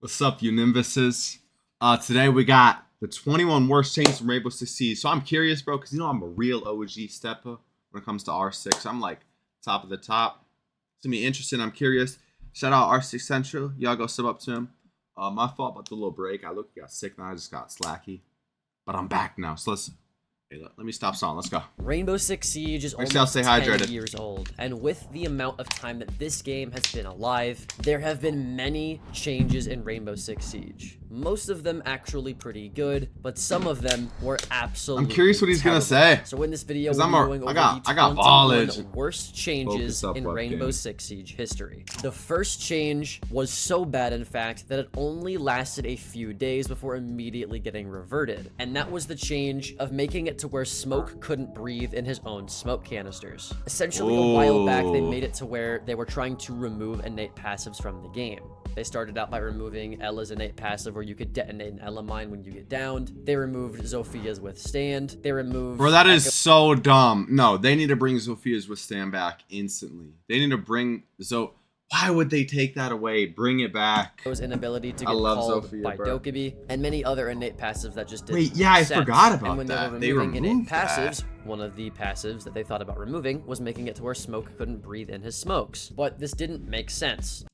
What's up, you Nimbuses? Today we got the 21 worst changes from Rainbow Six Siege. So I'm curious, bro, because you know I'm a real OG stepper when it comes to R6. I'm like top of the top. It's gonna be interesting. I'm curious. Shout out R6 Central. Y'all go sub up to him. My fault about the little break. I got sick now. I just got slacky. But I'm back now. So let me stop song. Let's go. Rainbow Six Siege is Actually, almost stay 10 hydrated. years old, and with the amount of time that this game has been alive, there have been many changes in Rainbow Six Siege. Most of them actually pretty good, but some of them were absolutely I'm curious what he's gonna terrible. say. So in this video, 'Cause we're I'm a- going over I got the knowledge. 21 worst changes Focus up, in left Rainbow game. Six Siege history. The first change was so bad, in fact, that it only lasted a few days before immediately getting reverted, and that was the change of making it to where Smoke couldn't breathe in his own smoke canisters. Essentially, a while back, they made it to where they were trying to remove innate passives from the game. They started out by removing Ella's innate passive where you could detonate an Ella mine when you get downed. They removed Zophia's withstand. They removed... Bro, that is so dumb. No, they need to bring Zophia's withstand back instantly. They need to bring Why would they take that away? Bring it back. Echo's inability to I get love called Zofia, by bro. Dokkaebi, and many other innate passives that just didn't Wait, yeah, I make sense. forgot about and when that. They They were removing innate removed that. passives, one of the passives that they thought about removing was making it to where Smoke couldn't breathe in his smokes. But this didn't make sense.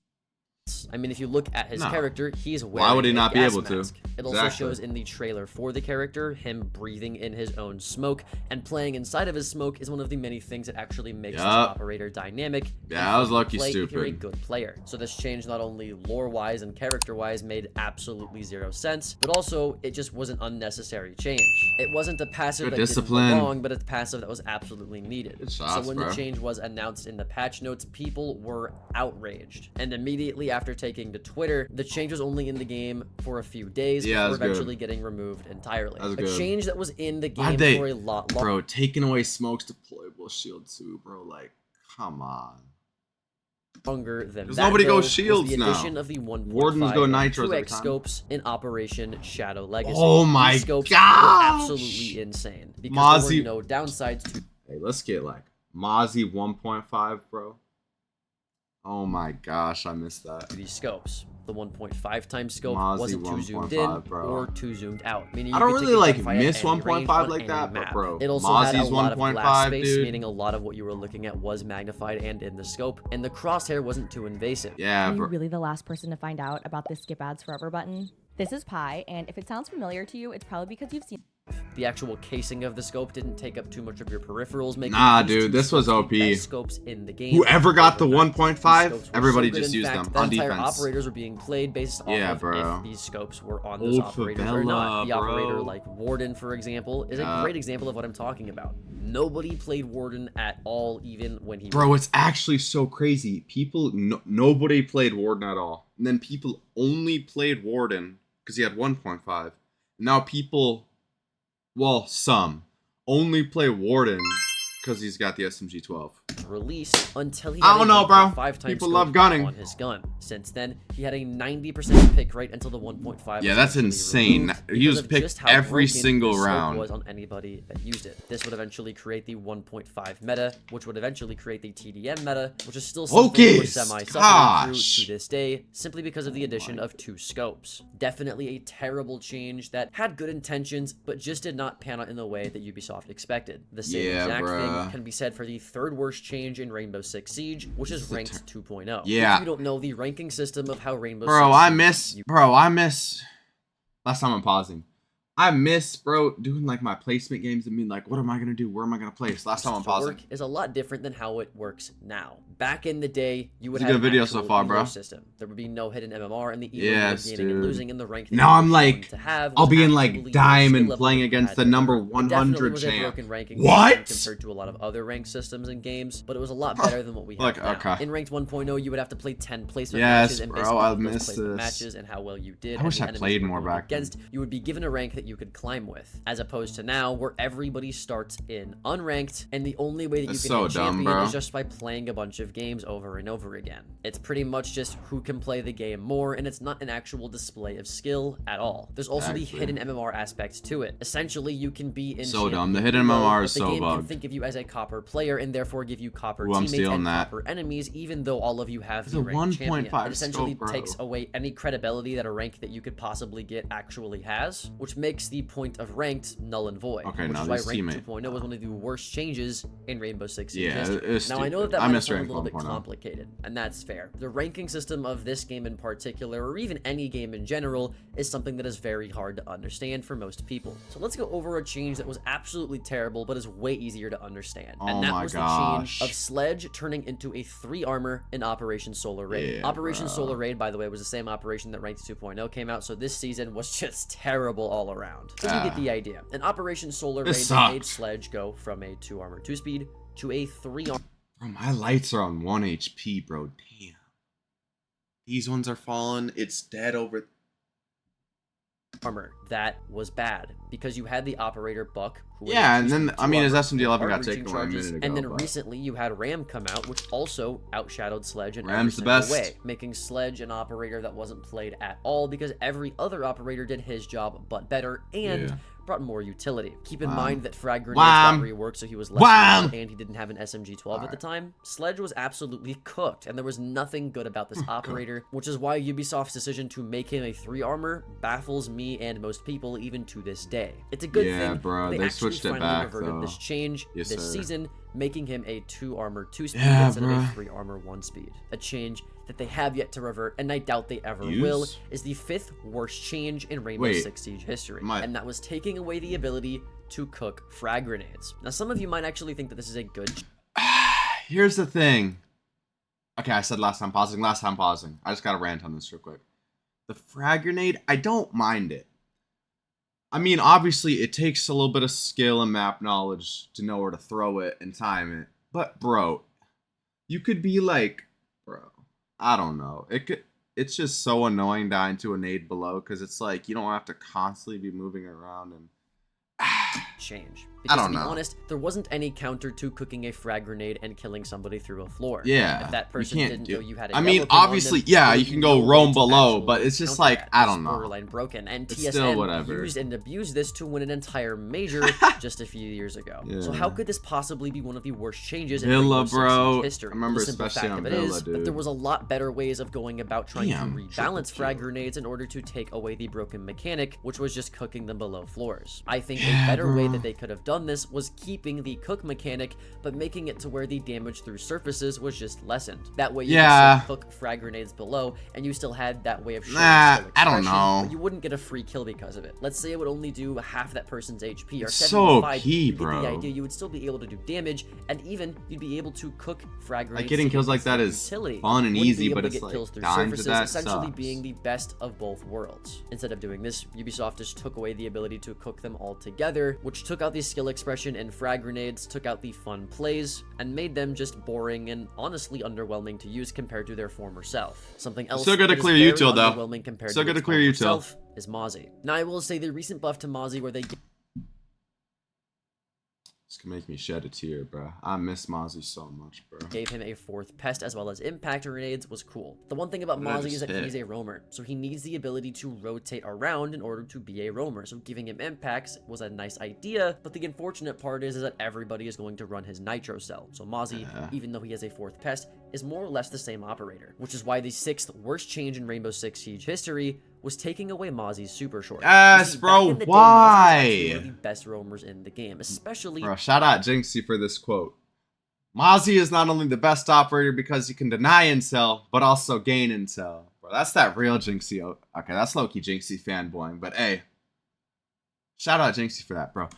I mean, if you look at his character, he's wearing would he not a be gas able to? mask. It also Exactly. shows in the trailer for the character him breathing in his own smoke, and playing inside of his smoke is one of the many things that actually makes this operator dynamic. Yeah, I was lucky Play if you're a stupid. good player. So this change not only lore-wise and character-wise made absolutely zero sense, but also it just was an unnecessary change. It wasn't a passive Good that discipline. didn't belong, but a passive that was absolutely needed. Good shots, So when bro. the change was announced in the patch notes, people were outraged. And immediately after taking to Twitter, the change was only in the game for a few days Yeah, before that's good. eventually getting removed entirely. That's A good. change that was in the Why'd game they- for a lot longer. Bro, taking away Smoke's deployable shield too, bro. Like, come on. Longer than 'Cause that, nobody though, goes was shields the now. addition of the 1.5 Wardens go and nitros every 2x time. scopes in Operation Shadow Legacy. Oh my These scopes gosh! were absolutely insane because there Mozzie- were no downsides to Hey, let's get like Mozzie 1.5, bro. Oh my gosh, I missed that. these scopes. The 1.5 times scope Mozzie wasn't too zoomed 1.5, in bro. or too zoomed out. Meaning I you don't could really, take a like, gunfight at miss any 1.5 range like on that, any but, map. bro, It also had a Mozzie's lot of 1.5, glass space, dude. meaning a lot of what you were looking at was magnified and in the scope, and the crosshair wasn't too invasive. Yeah, Are you bro. really the last person to find out about the skip ads forever button? This is Pi, and if it sounds familiar to you, it's probably because you've seen The actual casing of the scope didn't take up too much of your peripherals, making Nah, these dude, two this was scopes the OP. best scopes in the game. Whoever got the They were not. 1.5, These scopes were everybody so good, just in used fact, them that on entire defense. operators were being played based Yeah, off of bro. if these scopes were on those Old operators or favela, not. The operator bro. like Warden, for example, is Yeah. a great example of what I'm talking about. Nobody played Warden at all, even when he Bro, it's actually so crazy. Nobody played Warden at all. And then people only played Warden because he had 1.5. Now people, well, some, only play Warden because he's got the SMG-12. released until he I had don't a know, bro. 1.5 times People scope love gunning. on his gun. Since then, he had a 90% pick rate until the 1.5. Yeah, was that's eventually insane. removed He because was of picked just how every broken single the scope round. was on anybody that used it. This would eventually create the 1.5 meta, which would eventually create the TDM meta, which is still something we're Focus! semi-suffering Gosh! through to this day, simply because of the addition of 2 scopes. Definitely a terrible change that had good intentions, but just did not pan out in the way that Ubisoft expected. The same Yeah, exact bruh. thing can be said for the third worst change in Rainbow Six Siege, which is ranked 2.0. Yeah. If you don't know the ranking system of how Rainbow Bro, Six I miss. Last time I'm pausing. I miss, bro, doing like my placement games and being like, what am I gonna do? Where am I gonna place? Last time I'm pausing. work is a lot different than how it works now. Back in the day, you would It's a have good video an so actual far, elo bro. system. There would be no hidden MMR, and the elo Yes, you were gaining and dude. losing in the rank. That Now you were I'm going like, to have I'll was be in actually like your skill diamond level playing that you against had the to number deliver. It definitely 100 was a champ. broken ranking What? system compared to a lot of other ranked systems and games, but it was a lot better than what we have Like, now. okay. In ranked 1.0, you would have to play 10 placement Yes, matches, and bro, basically I those miss placement this. matches and how well you did. I wish and the I enemies played you were more going back then. against, you would be given a rank that you could climb with, as opposed to now where everybody starts in unranked, and the only way that That's you so can hit dumb, champion bro. is just by playing a bunch of competitive games over and over again. It's pretty much just who can play the game more, and it's not an actual display of skill at all. There's also the hidden MMR aspect to it. Essentially, you can be in so dumb. The hidden MMR is so bugged. The game can bugged. think of you as a copper player and therefore give you copper Ooh, I'm teammates stealing and that. copper enemies, even though all of you have It's the a ranked champion. 1.5 It essentially scope, bro. takes away any credibility that a rank that you could possibly get actually has, which makes the point of ranked null and void. Okay, which now is why this Ranked teammate. 2.0 was one of the worst changes in Rainbow Six Siege Yeah, history. it's Now I know stupid. that I might miss sound a Ranked little bit 1.0. complicated, and that's fair. The ranking system of this game in particular, or even any game in general, is something that is very hard to understand for most people. So let's go over a change that was absolutely terrible, but is way easier to understand. Oh And that my was the gosh. change of Sledge turning into a 3 armor in Operation Solar Raid. Yeah, Operation bro. Solar Raid, by the way, was the same operation that Ranked 2.0 came out, so this season was just terrible all around. So you get the idea. In Operation Solar Raid, This they made sucks. Sledge go from a 2 armor 2 speed to a 3 armor. Bro, my lights are on 1 HP, bro. Damn. These ones are falling. It's dead over. Armor. That was bad because you had the operator Buck. Who was Yeah, and increased then, to I mean, his armor SMG 11 with got hard-reaching taken away a charges, minute ago. and then but- recently you had Ram come out, which also outshadowed Sledge in every Ram's the single best. way, making Sledge an operator that wasn't played at all because every other operator did his job but better and Yeah. brought more utility. Keep in Wham. mind that frag grenades Wham. got reworked, so he was less Wham. useful, and he didn't have an SMG-12 at the time. Sledge was absolutely cooked, and there was nothing good about this operator, which is why Ubisoft's decision to make him a 3 armor baffles me and most people even to this day. It's a good Yeah, thing bro, they they actually switched it finally back, reverted though. this change Yes, this sir. season, making him a 2 armor 2 speed Yeah, instead of a bruh. 3 armor 1 speed. A change that they have yet to revert, and I doubt they ever Use? will, is the 5th worst change in Rainbow Wait. Six Siege history, My- and that was taking away the ability to cook frag grenades. Now, some of you might actually think that this is a good Here's the thing. Okay, I said last time pausing. I just got to rant on this real quick. The frag grenade, I don't mind it. I mean, obviously, it takes a little bit of skill and map knowledge to know where to throw it and time it. But, bro, you could be like, bro, I don't know. It's just so annoying dying to a nade below because it's like you don't have to constantly be moving around and. change. Because don't to be know. honest, there wasn't any counter to cooking a frag grenade and killing somebody through a floor. Yeah, If that you person can't didn't do- know you had a I mean, yellow pin on obviously, them, yeah, there you would can be go no roam way to below, actually but it's just counter like, that. I It's don't know. borderline broken, and It's TSM still whatever. used and abused this to win an entire major just a few years ago. So Yeah. how could this possibly be one of the worst changes in Villa, Rainbow Six Siege bro. history? I remember the simple especially fact on of it is Villa, that dude. there was a lot better ways of going about trying Damn, to triple rebalance frag kill. grenades in order to take away the broken mechanic, which was just cooking them below floors. I think Yeah, a better way bro. that they could have done this was keeping the cook mechanic, but making it to where the damage through surfaces was just lessened. That way you Yeah. could still cook frag grenades below, and you still had that way of showing Nah, skill I don't expression, know. but you wouldn't get a free kill because of it. Let's say it would only do half that person's HP, or It's so 75. key, you get bro. the idea. You would still be able to do damage, and even you'd be able to cook frag grenades. getting to kills get like that some is utility. fun and Wouldn't be easy, able but to it's get like kills through dying to surfaces, that essentially sucks. being the best of both worlds. Instead of doing this, Ubisoft just took away the ability to cook them all together, which took out the skill expression in frag grenades, took out the fun plays, and made them just boring and honestly underwhelming to use compared to their former self. Something else Still good to that is clear very util, though. underwhelming compared Still to good to its clear former util. self is Mozzie. Now I will say the recent buff to Mozzie where they This can make me shed a tear, bro. I miss Mozzie so much, bro. gave him a 4th pest as well as impact grenades was cool. The one thing about What did I Mozzie is just that hit? he's a roamer, so he needs the ability to rotate around in order to be a roamer. So giving him impacts was a nice idea, but the unfortunate part is that everybody is going to run his nitro cell. So Mozzie, Yeah. even though he has a 4th pest, is more or less the same operator, which is why the 6th worst change in Rainbow Six Siege history was taking away Mozzie's super short. Yes, You see, bro, back in the day, Mozzie was actually why? one of the best roamers in the game, especially Bro, shout out Jinxie for this quote. Mozzie is not only the best operator because he can deny intel, but also gain intel. Bro, that's that real Jinxie. Okay, that's low-key Jinxie fanboying, but hey. Shout out Jinxie for that, bro.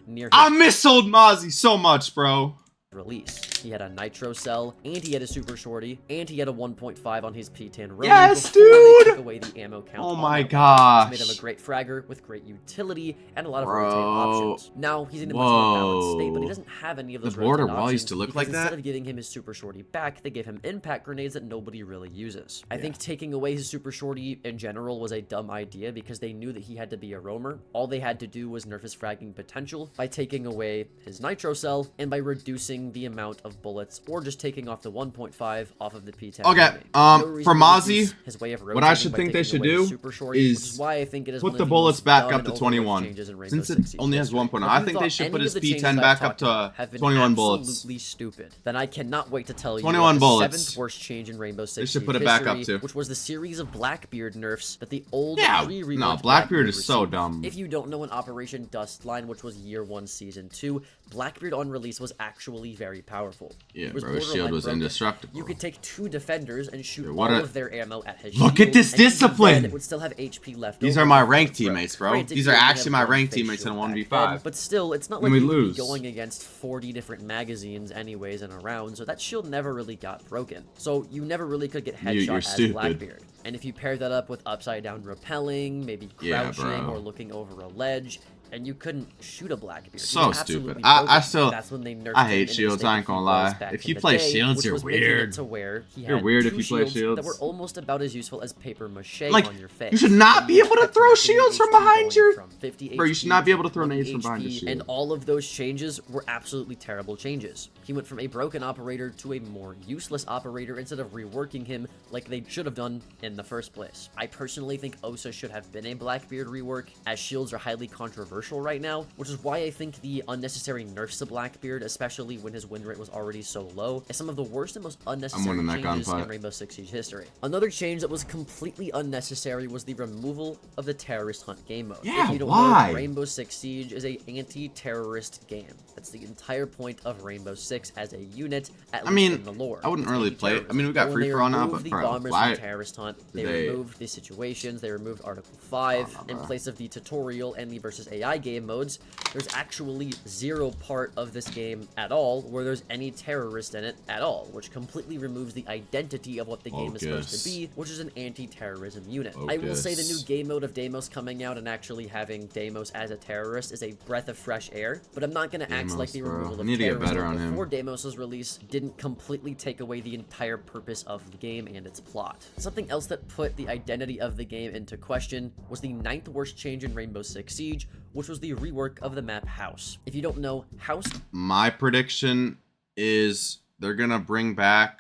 near his I miss old Mozzie so much, bro. release. He had a nitro cell, and he had a super shorty, and he had a 1.5 on his P10 Ronin Yes, before they dude! took away the ammo count. Oh on my that weapon. This made him gosh. a great fragger with great utility and a lot of Bro. rotate options. Now he's in a much more balanced state, but he Whoa. doesn't have any of The those border rotate wall used options to look because like instead that? of giving him his super shorty back, they gave him impact grenades that nobody really uses. I Yeah. think taking away his super shorty in general was a dumb idea because they knew that he had to be a roamer. All they had to do was nerf his fragging potential by taking away his nitro cell and by reducing the amount of bullets, or just taking off the 1.5 off of the P10. Okay, No reason for to Mozzie, reduce his way of what I rotating should by think they taking should away his do super shorty, which is why I think it is put one the of bullets most back dumb up and to overlooked 21. changes in Rainbow Since it Six Siege only has history. 1.0, If I you think they thought should any put of his the P10 changes back I've up talked about to have been 21 bullets. absolutely stupid, then I cannot wait to tell you 21 about bullets. the 7th worst change in Rainbow Six They should Siege put it back up history, to. which was the series of Blackbeard nerfs that the old Yeah, pre-reworked no, Blackbeard is so received. dumb. If you don't know, in Operation Dustline, which was Year 1 Season 2, Blackbeard on release was actually very powerful. Yeah, It was bro, his shield borderline was broken. indestructible. You could take 2 defenders and shoot Dude, what all a- of their ammo at his Look shield, at this and even discipline! then, it would still have HP left These over are my before ranked it broke. teammates, bro. Granted, These he are only actually had my one ranked face teammates in a shield back 1v5. then, but still, it's not When like we he would be lose. going against 40 different magazines anyways in a round, so that shield never really got broken. So you never really could get headshot You're as stupid. Blackbeard. And if you pair that up with upside down rappelling, maybe Yeah, crouching bro. or looking over a ledge, and you couldn't shoot a Blackbeard. He So was stupid. absolutely I broken. still- That's when they nerfed I him hate into the shields, state I ain't that he gonna was lie. back If in you the play day, shields, which you're was making it weird. to where he You're had weird if 2 you play shields that were shields. almost about as useful as paper mache Like, on your face. you should not be able to Kept throw your shields from HP behind going your- from 50 Bro, you should HP not be able to to throw 20 nades from behind your HP, shield. and all of those changes were absolutely terrible changes. He went from a broken operator to a more useless operator instead of reworking him like they should have done in the first place. I personally think Osa should have been a Blackbeard rework, as shields are highly controversial right now, which is why I think the unnecessary nerfs to Blackbeard, especially when his win rate was already so low, is some of the worst and most unnecessary winning that changes in gunfight. Rainbow Six Siege history. Another change that was completely unnecessary was the removal of the terrorist hunt game mode. Yeah, If you don't why? know, Rainbow Six Siege is a anti-terrorist game. That's the entire point of Rainbow Six as a unit, at I least mean, in the lore. I wouldn't It's really play it. I anti-terrorism. mean, we got When free they for all now, removed but the bro, bombers why? from terrorist hunt, they They- removed the situations, they removed Article 5, Oh, in bro. place of the tutorial and the versus AI game modes. There's actually zero part of this game at all where there's any terrorist in it at all, which completely removes the identity of what the game is supposed Bogus. to be, which is an anti-terrorism unit. I will say the new Bogus. game mode of Deimos coming out and actually having Deimos as a terrorist is a breath of fresh air, but I'm not going to act Deimos, like the bro. removal I of need to get better terrorism on him. before Deimos' release didn't completely take away the entire purpose of the game and its plot. Something else that put the identity of the game into question was the 9th worst change in Rainbow Six Siege, which was the rework of the map House. If you don't know, House My prediction is they're gonna bring back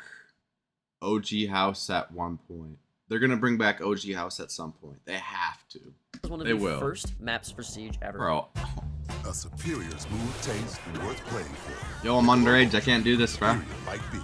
OG House at one point. They're gonna bring back OG House at some point. They have to. was one of They the will. first maps for Siege ever. Bro, A superior smooth taste worth playing for. yo, I'm underage. I can't do this, bro. Superior like beer.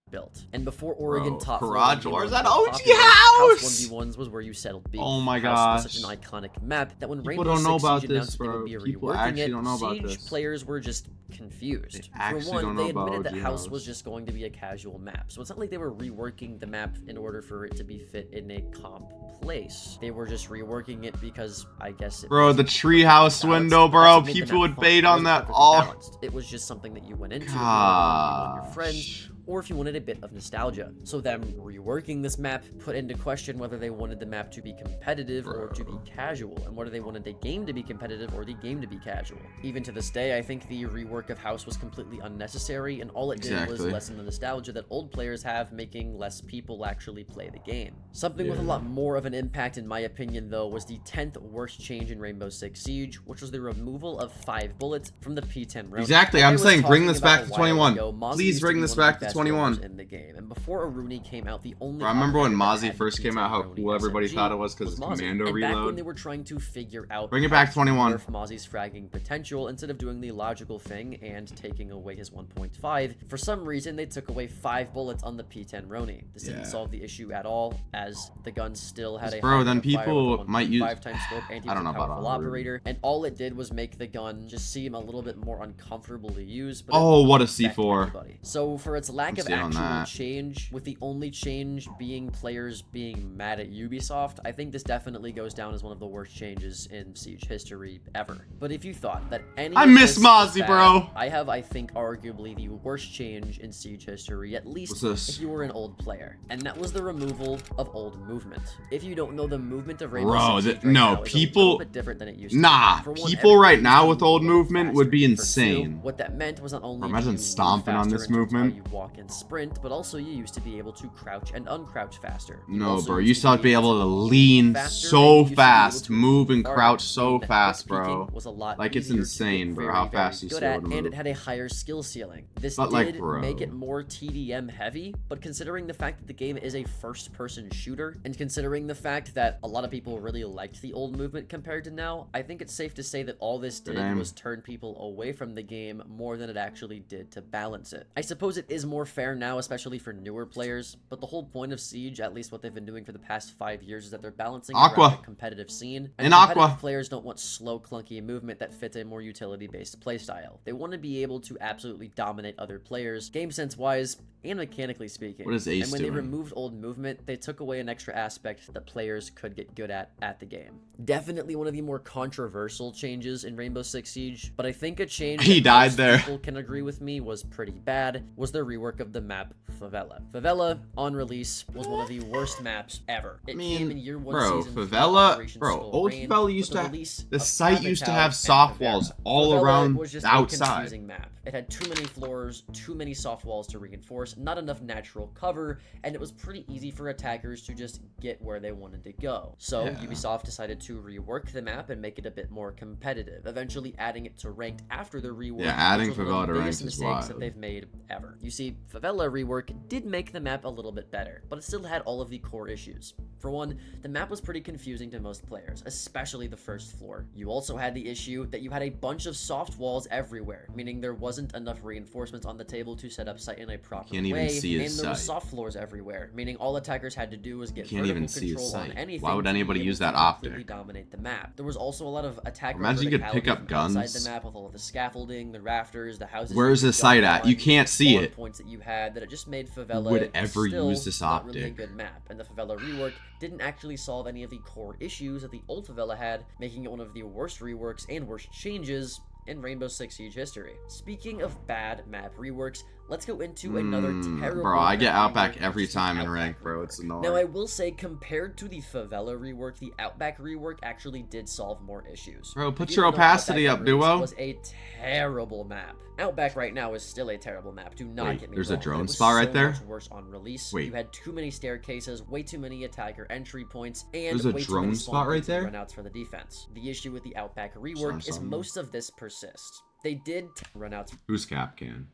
Built. And before Oregon Bro, top Garage 4 Wars became at more OG popular, House! 1v1s was where you settled beef. Oh my House was gosh. such an iconic map that when People Rainbow don't know Six about Siege this, announced it bro. would be People reworking actually it, don't know about Siege this. players were just confused. They For actually one, don't know they about admitted that OG House House. was just going to be a casual map, so it's not like they were reworking the map in order for it to be fit in a comp place. They were just reworking it because I guess it Bro, was the treehouse balanced. window, That's bro. what made the People map would fun. bait It on wasn't that perfectly all. balanced. It was just something that you went into if you wanted to your friends, Gosh. or if you wanted a bit of nostalgia. So them reworking this map put into question whether they wanted the map to be competitive or to be casual, and whether they wanted the game to be competitive or the game to be casual. Even to this day, I think the rework of House was completely unnecessary, and all it did was Exactly. lessen the nostalgia that old players have, making less people actually play the game. Something with a Yeah. lot more of an impact, in my opinion, though, was the 10th worst change in Rainbow Six Siege, which was the removal of 5 bullets from the P10 Ronin. Exactly, Like I I'm was saying bring talking this about back a to while 21. ago, Mozzie Please used to bring be this one of back the to best 21. roamers in the game, and before Aruni came out, the only Bro, I remember when operator that Mozzie had first the came out, how P10 cool everybody SMG thought it was 'cause was it's Mozzie. commando And back when reload. they were trying to figure out Bring it how back to 21. nerf Mozzie's fragging potential, instead of doing the logical thing and taking away his 1.5, for some reason they took away 5 bullets on the P10 Roni. This didn't Yeah. solve the issue at all, as the gun still had a Bro, high then rate of fire people with a might use- 1.5 times scope, and he I was don't a know about powerful on Ruby. operator, and all it did was make the gun just seem a little bit more uncomfortable to use. But it Oh, didn't what a affect C4. anybody. So for its lack of see on actual that. change, with the only change being players being mad at Ubisoft, I think this definitely goes down as one of the worst changes in Siege history ever. But if you thought that any I of miss this was Mozzie, bad, bro. I have, I think, arguably the worst change in Siege history, at least What's this? if you were an old player, and that was the removal of old movement. If you don't know, the movement of Rainbow Bro, Six Siege right no, now is people- a little bit different than it used to Nah, be. For one, people right everything now used with to move old a little movement would be faster. For two, insane. what that meant was not only Imagine did you move stomping on faster this in terms of how movement. you walk and sprint, but also you used to be able to crouch and uncrouch faster. You No, also bro, you used to be able to move lean faster, and so you used to be able fast, to move and farther, crouch so meaning that fast, quick peeking bro. was a lot Like, it's easier to insane, get bro, very, how very fast you good still at, would and move. it had a higher skill ceiling. This But, like, did bro. make it more TDM heavy, but considering the fact that the game is a first-person shooter, and considering the fact that a lot of people really liked the old movement compared to now, I think it's safe to say that all this did Damn. was turn people away from the game more than it actually did to balance it. I suppose it is more fair now, especially for newer players, but the whole point of Siege, at least what they've been doing for the past 5 years, is that they're balancing Aqua. around the competitive scene. And In Aqua. competitive players don't want slow, clunky movement that fits a more utility-based playstyle. They want to be able to absolutely dominate other players, game sense-wise and mechanically speaking. What is Ace And when doing? they removed old movement, they took away an extra aspect that players could get good at the game. Definitely one of the more controversial changes in Rainbow Six Siege, but I think a change He that died most there. people can agree with me was pretty bad, was the rework of the map Favela. Favela, on release, was one of the worst maps ever. It came in year 1 bro, season 3 Favela, Operation bro, Skull old Rain, Favela with used the to, release the of site used to Abitao have and soft Favela. walls all Favela around was just the a outside. confusing map. It had too many floors, too many soft walls to reinforce, not enough natural cover, and it was pretty easy for attackers to just get where they wanted to go. So Yeah. Ubisoft decided to rework the map and make it a bit more competitive, eventually adding it to ranked after the rework. Yeah, adding which was one Favela of the to biggest ranked is mistakes that wild. they've made ever. You see, Favela rework did make the map a little bit better, but it still had all of the core issues. For one, the map was pretty confusing to most players, especially the first floor. You also had the issue that you had a bunch of soft walls everywhere, meaning there wasn't enough reinforcements on the table to set up site in a proper Can't even way, see his and there were sight. soft floors everywhere, meaning all attackers had to do was get Can't vertical even see his control on sight. anything. Why would to be anybody able use to that completely optic? dominate the map. There was also a lot of attacker Imagine you could pick verticality up from outside guns. the map with all of the scaffolding, the rafters, the houses. Where's you the could sight jump at? You on, can't see spawn it. points that you had, that it just made Favela would ever still use this not really a optic. good map. And the Favela rework didn't actually solve any of the core issues that the old Favela had, making it one of the worst reworks and worst changes in Rainbow Six Siege history. Speaking of bad map reworks, let's go into another terrible Bro, I get map Outback rework, every which is the time in Outback rank, bro. rework. It's annoying. Now, I will say, compared to the Favela rework, the Outback rework actually did solve more issues. Bro, If put you your don't know, opacity Outback up, release Duo. was a terrible map. Outback right now is still a terrible map. Do not Wait, get me there's a wrong, but drone it was spot right so there? much worse on release. Wait. You had too many staircases, way too many attacker entry points, and There's a way too drone many spot spawn right points and there? runouts for the defense. The issue with the Outback rework is something. most of this persists. They did runouts. Who's Capcan?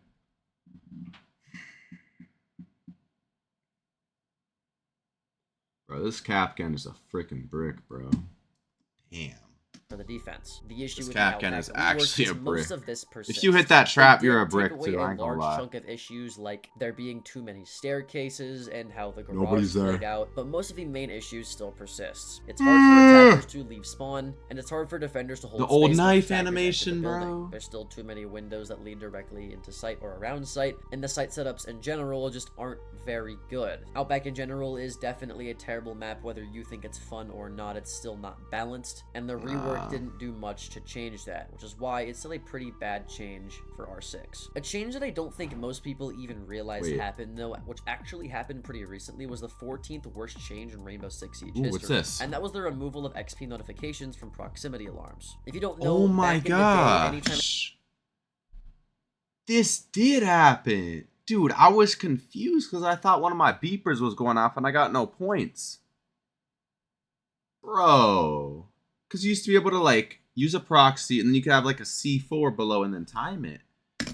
Bro, this Capcan is a freaking brick, bro. Damn. For the defense. The issue This with Capcan the Outback is rework actually is a most brick. of this persists. If you hit that trap, They you're a did brick take away too. I a ain't gonna large lie. chunk of issues like there being too many staircases and how the garage Nobody's is there. laid out, but most of the main issues still persist. It's hard for attackers to leave spawn, and it's hard for defenders to hold The old space when knife attackers enter the animation, building. bro. There's still too many windows that lead directly into site or around site, and the site setups in general just aren't very good. Outback in general is definitely a terrible map, whether you think it's fun or not. It's still not balanced, and the rework didn't do much to change that, which is why it's still a pretty bad change for R6. A change that I don't think most people even realize Wait. happened, though, which actually happened pretty recently, was the 14th worst change in Rainbow Six Siege Ooh, history. what's this? And that was the removal of XP notifications from proximity alarms. If you don't know, Oh my back in the day, anytime gosh. This did happen. Dude, I was confused because I thought one of my beepers was going off and I got no points. Bro. Because you used to be able to, like, use a proxy and then you could have, like, a C4 below and then time it.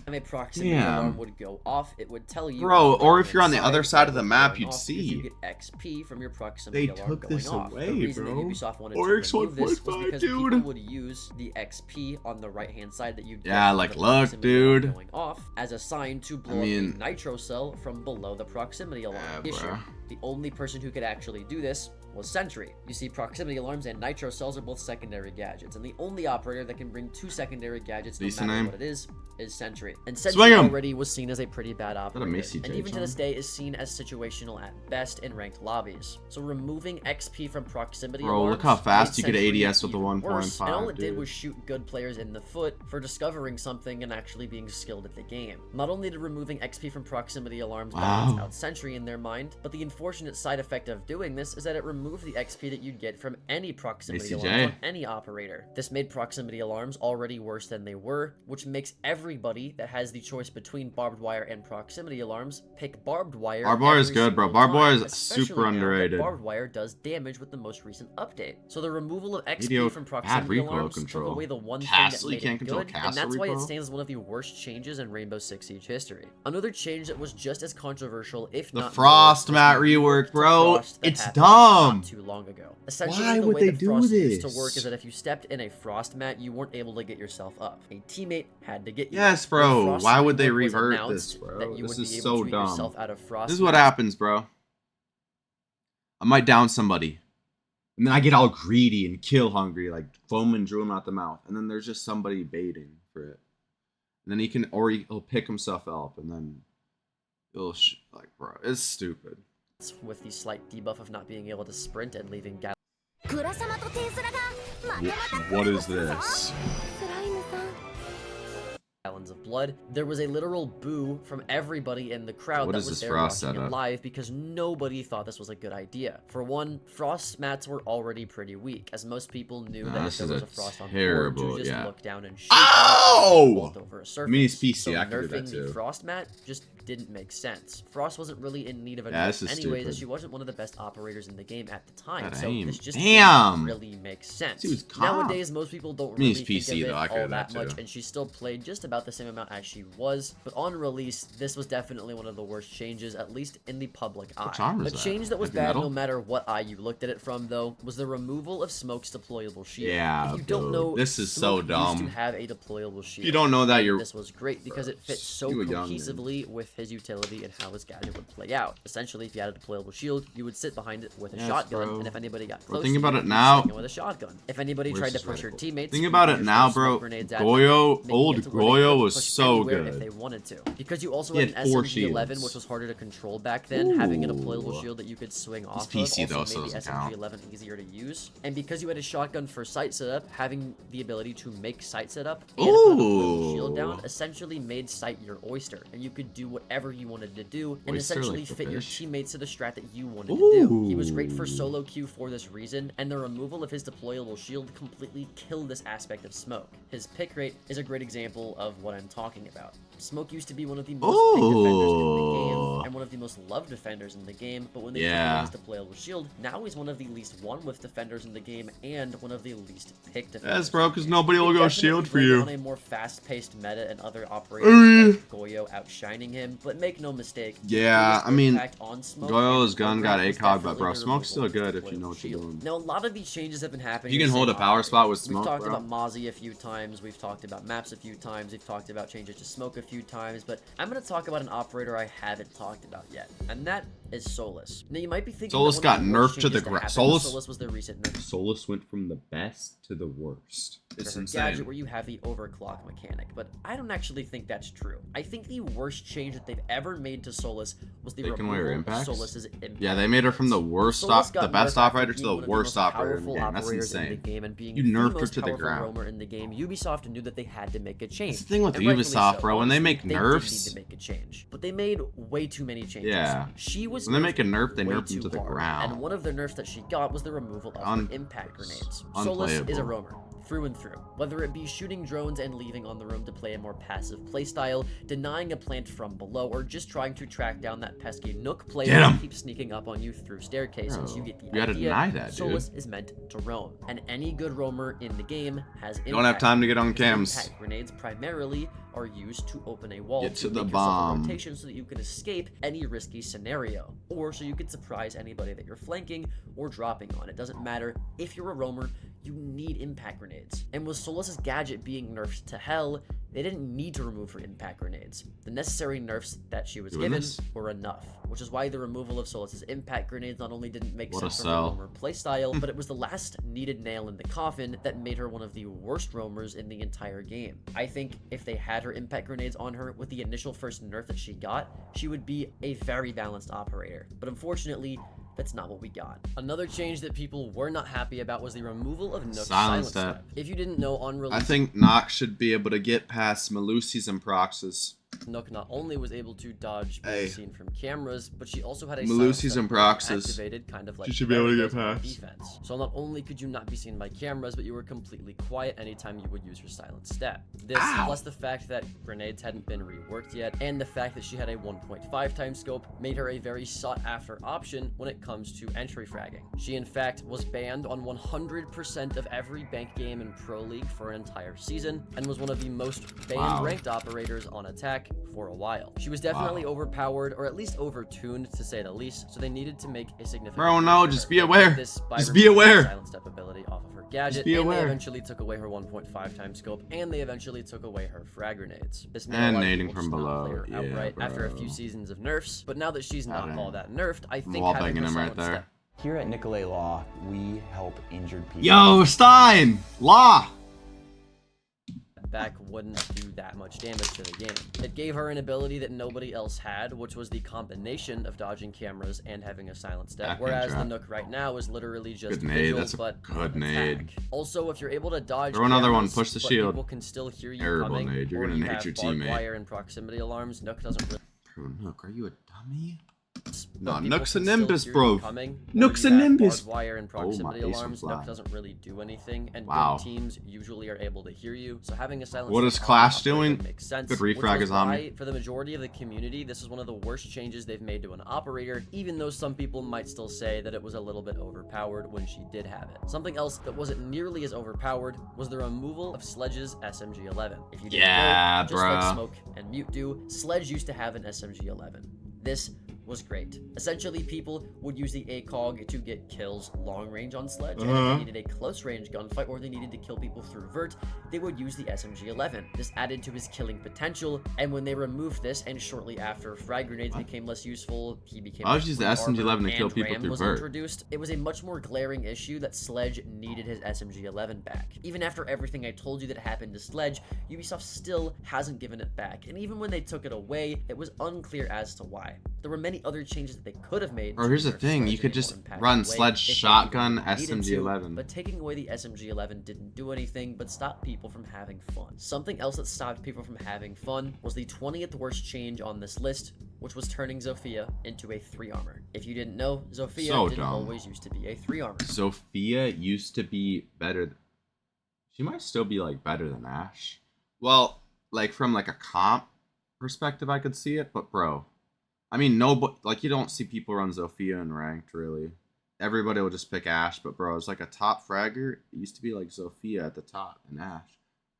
a proximity Damn. alarm would go off, it would tell you. Bro, on the or if you're on the right-hand other side of the that map, was you'd going off see. because You get XP from your proximity They alarm took going this off. away, The reason bro. that Ubisoft wanted Oryx to remove this was 1.5, because dude. people would use the XP on the right-hand side that you get Yeah, from like, the look, proximity alarm dude. going off as a sign to blow up mean- a nitro cell from below the proximity alarm. Yeah, Issue. bro. The only person who could actually do this was Sentry. You see, proximity alarms and nitro cells are both secondary gadgets, and the only operator that can bring 2 secondary gadgets, no Decent matter name. what it is Sentry. And Swing Sentry 'em! already was seen as a pretty bad operator, Macy and J even to John? this day is seen as situational at best in ranked lobbies. So removing XP from proximity Bro, alarms look how fast made you could Sentry ADS with the even worse, 1.5, and all it did dude. was shoot good players in the foot for discovering something and actually being skilled at the game. Not only did removing XP from proximity alarms balance out Sentry in their mind, but the unfortunate side effect of doing this is that it removed the XP that you'd get from any proximity Macy alarms J. on any operator. This made proximity alarms already worse than they were, which makes everybody that has the choice between barbed wire and proximity alarms pick barbed wire. Barbed wire is every good, bro. single Barbed wire time, is especially super now that underrated. Barbed wire does damage with the most recent update. So the removal of XP Mediocre- from bad proximity recoil alarms control. took away the one Castle, thing you that made can't it control good, and castle that's why it recoil? stands as one of the worst changes in Rainbow Six Siege history. Another change that was just as controversial, if The not Frost more, map was the rework, rework to bro. Frost that It's happened dumb. Not too long ago. Essentially, Why the would way they that do Frost used to this? work is that if you stepped in a Frost mat, you weren't able to get yourself up. A teammate had to get you. Yes, When bro. Frost's Why would they rework was revert announced this, bro? that you This would is be able so to get dumb. yourself out of Frost This is what mats. happens, bro. I might down somebody. And then I get all greedy and kill hungry, like foam and drew him out the mouth. And then there's just somebody baiting for it. And then he'll pick himself up and then like, bro, it's stupid. With the slight debuff of not being able to sprint and leaving What is this? gallons of blood. There was a literal boo from everybody in the crowd What that is was this there Frost watching it setup? live because nobody thought this was a good idea. For one, Frost mats were already pretty weak, as most people knew Nah, that if this there is was a a Frost on board, terrible- you just yeah. look down and shoot Ow! and over a surface. Minis PC, so I can do nerfing that the too. Frost mat just didn't make sense. Frost wasn't really in need of a Yeah, nerf this is anyways, as stupid. she wasn't one of the best operators in the game at the time. That So aim. this just Damn! didn't really make sense. She was calm. Nowadays, most people don't Minis really PC think of though, I it could do all that that much, too. and she still played just about the same amount as she was. But on release, this was definitely one of the worst changes, at least in the public eye. armor A is that? change that was Heavy bad metal? no matter what eye you looked at it from, though, was the removal of Smoke's deployable shield. Yeah, if you don't dude, know, this is Smoke so dumb. used to have a deployable shield. If you don't know that, and you're... This was great because it fits so You a youngin'. cohesively with his utility and how his gadget would play out. Essentially, if you had a deployable shield, you would sit behind it with a Yes, shotgun, bro. and if anybody got Bro, close, think to about you, it you'd now. stick him with a shotgun. If anybody Where's tried to this push your reticle? teammates, Think you about could it just now, throw smoke bro. grenades at them, Goyo, making old it to where they Goyo could was push so anywhere good. if they wanted to. Because you also He had an had 4 SMG-11, shields. which was harder to control back then. Having a deployable Ooh. shield that you could swing off PC of though, also so made the doesn't count. SMG-11 easier to use. And because you had a shotgun for sight setup, having the ability to make sight setup and put a deployable shield down Ooh. essentially made sight your oyster, and you could do whatever you wanted to do and Oyster, essentially like the fit your fish? teammates to the strat that you wanted to do. He was great for Ooh. solo queue for this reason, and the removal of his deployable shield completely killed this aspect of Smoke. His pick rate is a great example of what I'm talking about. Smoke used to be one of the most picked defenders in the game, Ooh. and one of the most loved defenders in the game, but when they Yeah. took away his deployable shield, now he's one of the least won-with defenders in the game, and one of the least picked defenders. Yes, bro, because nobody It will go definitely shield for ran you. on a more fast-paced meta and other operators like Goyo outshining him, but make no mistake. the Yeah, biggest I mean, impact on Smoke Goyo's and gun Overgrowth got was ACOG, but definitely bro, the Smoke's still removal of good if you deployable know what you're shield. doing. Now, a lot of these changes have been happening. You can in the hold same a power operator. spot with Smoke, We've talked bro. about Mozzie a few times. We've talked about maps a few times. We've talked about changes to Smoke a few times. But I'm going to talk about an operator I haven't talked about yet, and that is Solus. Now, you might be thinking Solus that one of got the worst nerfed to the changes ground. happen with Solus was the recent nerf Solus went from the best to the worst. It's for her gadget where you have the overclock mechanic, but I don't actually think that's true. I think the worst change that they've ever made to Solus was the Taking away her removal of impacts? Solus's impact. Yeah, they made her from the worst Solus the got best nerfed operator after to being the one of worst most operator in the powerful game. That's operators in the insane. game, and being You the nerfed her most to the powerful ground. roamer in the game, Ubisoft knew that they had to make a change. That's the thing with and rightfully Ubisoft, so. bro. When they Honestly, make they did nerfs- need to make a change, but they made way too many changes. Yeah. She was When they make a nerfed nerf, they way nerf them too to the hard, ground. and one of the nerfs that she got was the removal of her impact grenades. Solus Unplayable. is a roamer, through and through. Whether it be shooting drones and leaving on the room to play a more passive playstyle, denying a plant from below, or just trying to track down that pesky Nook player Get 'em! that keeps sneaking up on you through staircases, Bro, you get the you gotta idea. deny that, dude. Solus is meant to roam, and any good roamer in the game has impact. You don't have time to get on cams. Impact grenades primarily are used to open a wall Get to the make yourself a bomb. rotation so that you can escape any risky scenario, or so you can surprise anybody that you're flanking or dropping on. It doesn't matter. If you're a roamer, you need impact grenades. And with Solus's gadget being nerfed to hell, they didn't need to remove her impact grenades. The necessary nerfs that she was Doing given this? were enough, which is why the removal of Solis's impact grenades not only didn't make What a sense from her sell. roamer playstyle, but it was the last needed nail in the coffin that made her one of the worst roamers in the entire game. I think if they had her impact grenades on her with the initial first nerf that she got, she would be a very balanced operator. But unfortunately, that's not what we got. Another change that people were not happy about was the removal of Nook's Silent silent step. step. If you didn't know, on release, I think Nox should be able to get past Malusi's and Proxes. Nook not only was able to dodge being Hey. seen from cameras, but she also had a Malusi's silent and step Proxes. activated, kind of like She should be able to Barry get does on past. defense. So not only could you not be seen by cameras, but you were completely quiet anytime you would use your silent step. This, Ow. plus the fact that grenades hadn't been reworked yet, and the fact that she had a 1.5 times scope, made her a very sought-after option when it comes to entry fragging. She in fact was banned on 100% of every bank game in Pro League for an entire season, and was one of the most banned Wow. ranked operators on attack for a while. She was definitely overpowered, or at least overtuned to say the least, so they needed to make a significant Bro, change no, for just her. be They did aware. this by Just be removing the aware. silent step ability off of her gadget, be and aware. they eventually took away her 1.5 times scope, and they eventually took away her frag grenades. This made And a lot of nading people from just not below. play her Yeah, outright after a bro. few seasons of nerfs, but now that she's not Got all him. that nerfed, I think Wall having banging her him right silent there. step Here at Nicolay Law, we help injured people. Yo, Stein! Law! back wouldn't do that much damage to the game. It gave her an ability that nobody else had, which was the combination of dodging cameras and having a silent step, Back whereas trap. the Nook right now is literally just Good nade, vigil, that's a but good attack. nade. Also, if you're able to dodge Throw another one, cameras, push the but shield. people can still hear you Terrible coming, nade, you're or gonna you nade have your barbed teammate. wire and proximity alarms, Nook doesn't really. Bro, Nook, are you a dummy? but No, people Nook's a can still Nimbus, hear bro. you coming, or Nook's you a have Nimbus. barbed wire and Oh, my proximity ace alarms. was Nook flat. doesn't really do anything, and Wow. good teams usually are able to hear you. So having a silent What step is on Clash operator doing? makes sense. Good which refrag was is on why, me. for the majority of the community, this is one of the worst changes they've made to an operator, even though some people might still say that it was a little bit overpowered when she did have it. Something else that wasn't nearly as overpowered was the removal of Sledge's SMG-11. If you didn't Yeah, know, just like bruh. Smoke and Mute do, Sledge used to have an SMG-11. This was great. Essentially, people would use the ACOG to get kills long range on Sledge, and if they needed a close range gunfight or they needed to kill people through vert, they would use the SMG-11. This added to his killing potential, and when they removed this, and shortly after frag grenades became less useful, he became. I would use the SMG-11 to kill and people RAM through was vert. introduced. It was a much more glaring issue that Sledge needed his SMG-11 back. Even after everything I told you that happened to Sledge, Ubisoft still hasn't given it back, and even when they took it away, it was unclear as to why. There were many other changes that they could have made. Bro, to here's the nerf thing, Sledge you in could a just more impactful run way Sledge if they shotgun, even needed to, SMG-11. But taking away the SMG-11 didn't do anything but stop people from having fun. Something else that stopped people from having fun was the 20th worst change on this list, which was turning Zofia into a 3 armor. If you didn't know, Zofia So didn't dumb. always used to be a 3 armor. Sophia used to be better. She might still be like better than Ash. Well, like from like a comp perspective, I could see it, but bro, I mean, no, but like you don't see people run Zofia in ranked really. Everybody will just pick Ash, but bro, it's like a top fragger. It used to be like Zofia at the top and Ash.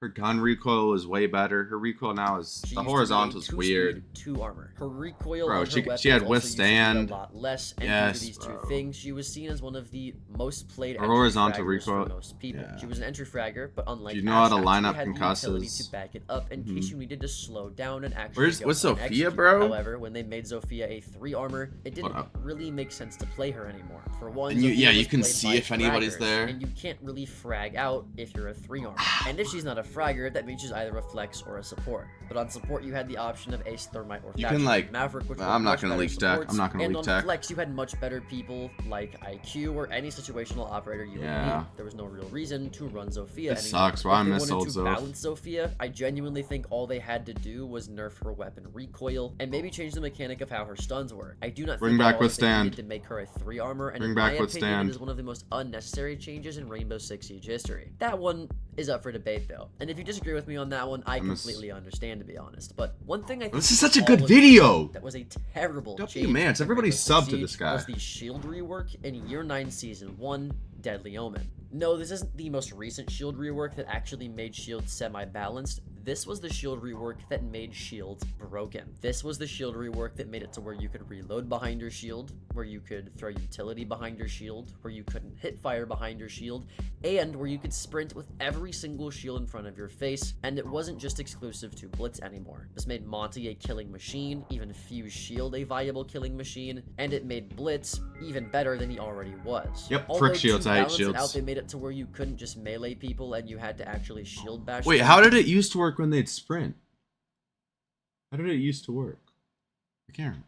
Her gun recoil is way better. Her recoil now is She the used to be a horizontal's 2-speed, weird. 2 armor. Her recoil Bro, on her she weapons had also used to be withstand. a lot less, and due Yes, to these two bro. things, she was seen as one of the most played Her entry horizontal fraggers for recoil- most people. yeah. She was an entry fragger, but unlike You know how Ash, to actually line up had the utility concusses. to back it up in Mhm. case you needed to slow down and actually Where's- go what's and Zofia, execute. bro? However, when they made Zofia a 3 armor, it didn't up? really make sense to play her anymore. For one, And you- Zofia yeah, you was can played see by if anybody's fraggers, there. and you can't really frag out if you're a 3 armor. And if she's not a fragger, that means she's either a flex or a support. But on support, you had the option of Ace, Thermite, or You Thatcher can, like- Maverick, which were I'm not much gonna better leak tech. supports. I'm not gonna and leak on tech. flex, you had much better people like IQ or any situational operator you would Yeah. need. There was no real reason to run Zofia It anymore. sucks, bro. I If they miss wanted old to Zof. balance Zofia, I genuinely think all they had to do was nerf her weapon recoil and maybe change the mechanic of how her stuns work. I do not Bring think back at all that they Withstand. needed to make her a 3 armor, and Bring in back my opinion, Withstand. it is one of the most unnecessary changes in Rainbow Six Siege history. That one is up for debate though, and if you disagree with me on that one, I completely understand, to be honest. But one thing I think This is such a all good of video. that was a terrible W, change man, it's in everybody Rainbow Six sub to Siege this guy. was the shield rework in Year 9 Season 1, Deadly Omen. No, this isn't the most recent shield rework that actually made shield semi-balanced. This was the shield rework that made shields broken. This was the shield rework that made it to where you could reload behind your shield, where you could throw utility behind your shield, where you couldn't hit fire behind your shield, and where you could sprint with every single shield in front of your face, and it wasn't just exclusive to Blitz anymore. This made Monty a killing machine, even Fuse Shield a viable killing machine, and it made Blitz even better than he already was. Yep, Although frick shields, to I hate balance it shields. out, they made it to where you couldn't just melee people and you had to actually shield bash Wait, them. how did it used to work when they'd sprint? How did it used to work? I can't remember.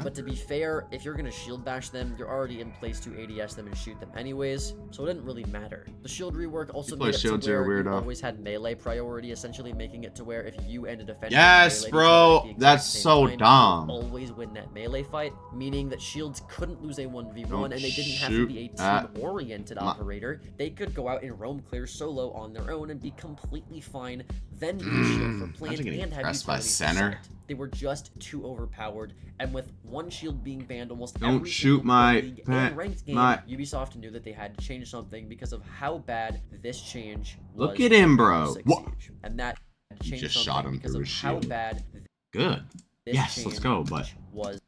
But to be fair, if you're gonna shield bash them, you're already in place to ADS them and shoot them anyways, so it didn't really matter. The shield rework also play made it to shields, you're a where you weirdo. always had melee priority, essentially making it to where if you and a defender Yes, meleeed bro, each other at the exact that's same so time, you dumb. would always win that melee fight, meaning that shields couldn't lose a 1v1 Don't and they didn't have to shoot be a at team-oriented operator. They could go out and roam clear solo on their own and be completely fine, then use shield for plant Imagine getting and have pressed by utility for center. sight. They were just too overpowered, and with one shield being banned almost Don't every shoot single my league and ranked game, my- Ubisoft knew that they had to change something because of how bad this change was. Look at him, for bro. Rainbow Six What? Siege. And that had to You change just something shot him because through of his how shield. bad Good. this Yes, let's change go, but was.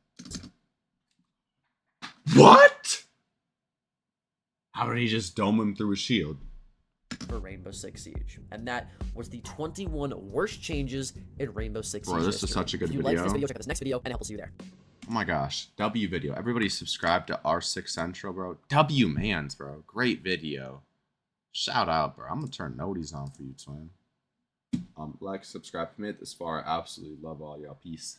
what? How did he just dome him through a shield? For Rainbow Six Siege, and that was the 21 worst changes in Rainbow Six Siege. Bro, this is history. such a good if you liked this video. video, check out this next video, and I will see you there. Oh my gosh, W video. Everybody subscribe to R6 Central, bro. W Mans, bro. Great video. Shout out, bro. I'm gonna turn noties on for you, twin. Like, subscribe, commit this far. I absolutely love all y'all. Peace.